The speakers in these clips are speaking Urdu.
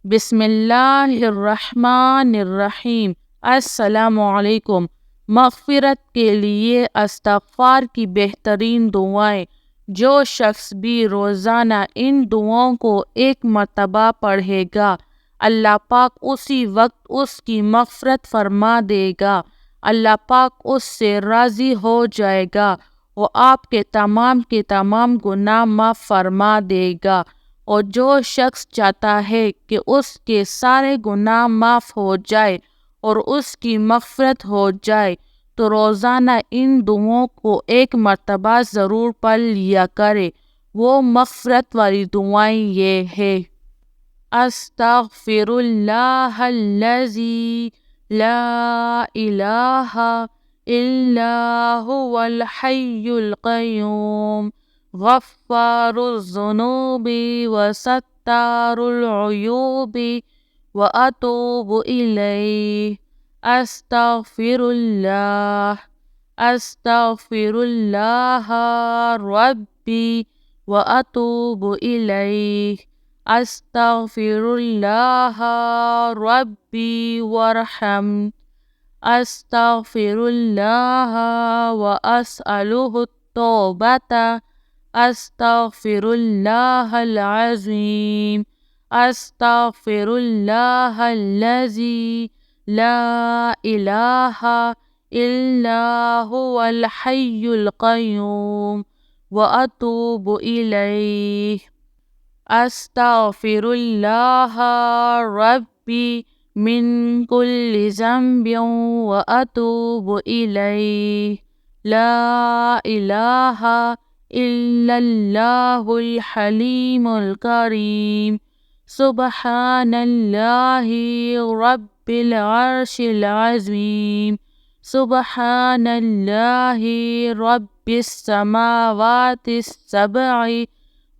بسم اللہ الرحمن الرحیم۔ السلام علیکم۔ مغفرت کے لیے استغفار کی بہترین دعائیں۔ جو شخص بھی روزانہ ان دعاؤں کو ایک مرتبہ پڑھے گا، اللہ پاک اسی وقت اس کی مغفرت فرما دے گا۔ اللہ پاک اس سے راضی ہو جائے گا، وہ آپ کے تمام گناہ معاف فرما دے گا۔ اور جو شخص چاہتا ہے کہ اس کے سارے گناہ معاف ہو جائے اور اس کی مغفرت ہو جائے تو روزانہ ان دعاؤں کو ایک مرتبہ ضرور پڑھ لیا کرے۔ وہ مغفرت والی دعائیں یہ ہے: استغفر اللہ الذی لا الہ الا هو الحی القیوم غفار الذنوب وستار العیوب واتوب الیہ۔ استغفر اللہ ربی واتوب الیہ۔ استغفر اللہ ربی وارحم۔ استغفر اللہ واسألہ التوبۃ۔ استغفر اللہ العظیم۔ استغفر اللہ الذی لا الہ الا هو الحی القیوم واتوب الیہ۔ استغفر اللہ ربی من کل ذنب واتوب الیہ۔ لا الہ الا اللہ الحلیم الکریم۔ سبحان اللہ رب العرش العظیم۔ سبحان اللہ رب السماوات السبع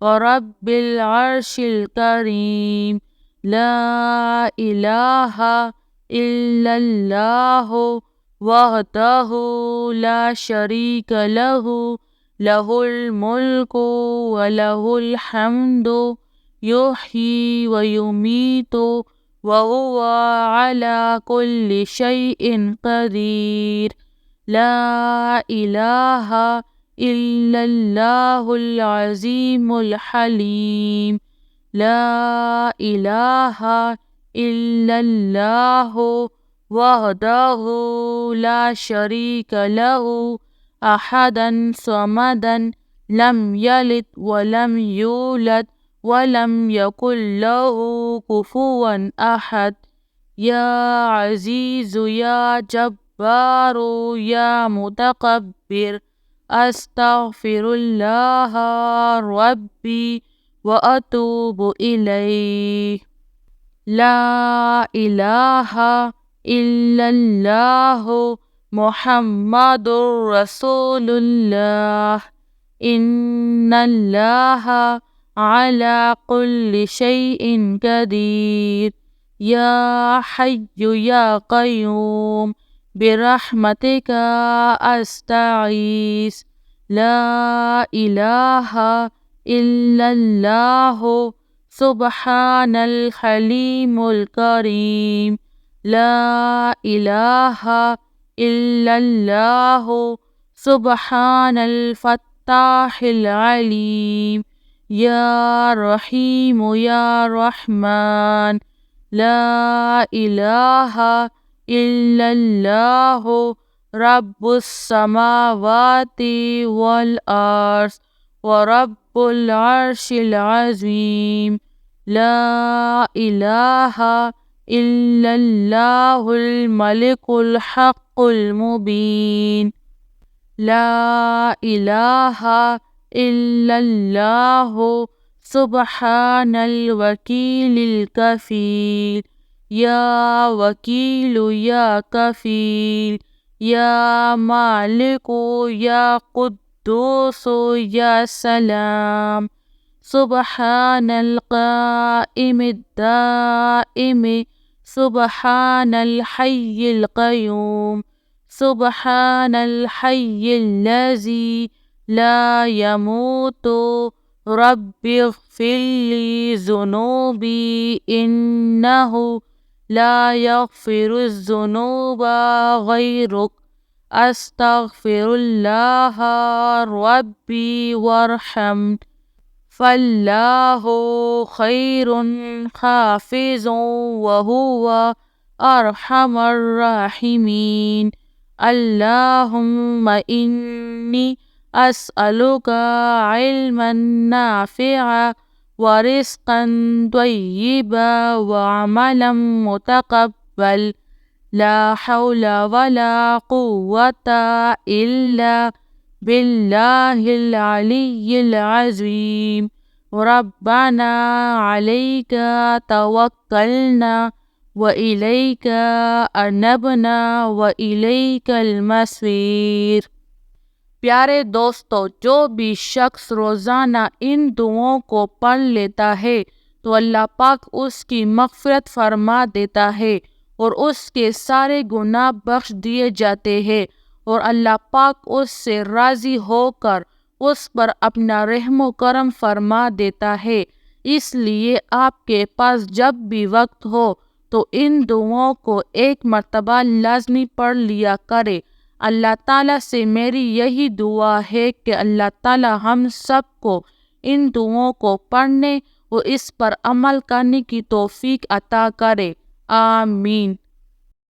ورب العرش الکریم۔ لا الہ الا اللہ وحدہ لا شریک لہ، لہ الملک ولہ الحمد یحیی ویمیت وہو علی کل شیء قدیر۔ لا الہ الا اللہ العظیم الحلیم۔ لا الہ الا اللہ وحدہ لا شریک لہ، احد صمد لم یلد ولم یولد ولم یکن لہ کفوا احد۔ یا عزیز یا جبار یا متکبر۔ استغفر اللہ ربی واتوب الیہ۔ لا الہ الا اللہ محمد رسول اللہ۔ ان اللہ علی کل شیء قدیر۔ یا حی یا قیوم برحمتک استغیث۔ لا الہ الا اللہ سبحان الحلیم الکریم۔ لا الہ الا اللہ سبحان الفتاح العلیم۔ یا رحیم یا رحمان۔ لا الہ الا اللہ رب السماوات والارض ورب العرش العظیم۔ لا الہ الا اللہ الملک الحق المبین۔ لا الہ الا اللہ سبحان الوکیل الکفیل۔ یا وکیل یا کفیل۔ یا مالک یا قدوس یا سلام۔ سبحان القائم الدائم سبحان الحی القیوم۔ سبحان الحی الذی لا يموت رب اغفر اغفر لی ذنوبی انہ لا یغفر الذنوب غیرک استغفر اللہ ربی وارحم فاللہ خیر حافظ وہو ارحم الراحمین اللہم انی اسألک علما نافعا ورزقا طیبا وعملا متقبل لا حول ولا قوة إلا بالله العلي العظيم ربنا عليك توكلنا وإليك أنبنا وإليك المصير۔ پیارے دوستو، جو بھی شخص روزانہ ان دعاؤں کو پڑھ لیتا ہے تو اللہ پاک اس کی مغفرت فرما دیتا ہے اور اس کے سارے گناہ بخش دیے جاتے ہیں، اور اللہ پاک اس سے راضی ہو کر اس پر اپنا رحم و کرم فرما دیتا ہے۔ اس لیے آپ کے پاس جب بھی وقت ہو تو ان دعاؤں کو ایک مرتبہ لازمی پڑھ لیا کرے۔ اللہ تعالیٰ سے میری یہی دعا ہے کہ اللہ تعالیٰ ہم سب کو ان دعاؤں کو پڑھنے اور اس پر عمل کرنے کی توفیق عطا کرے، آمین۔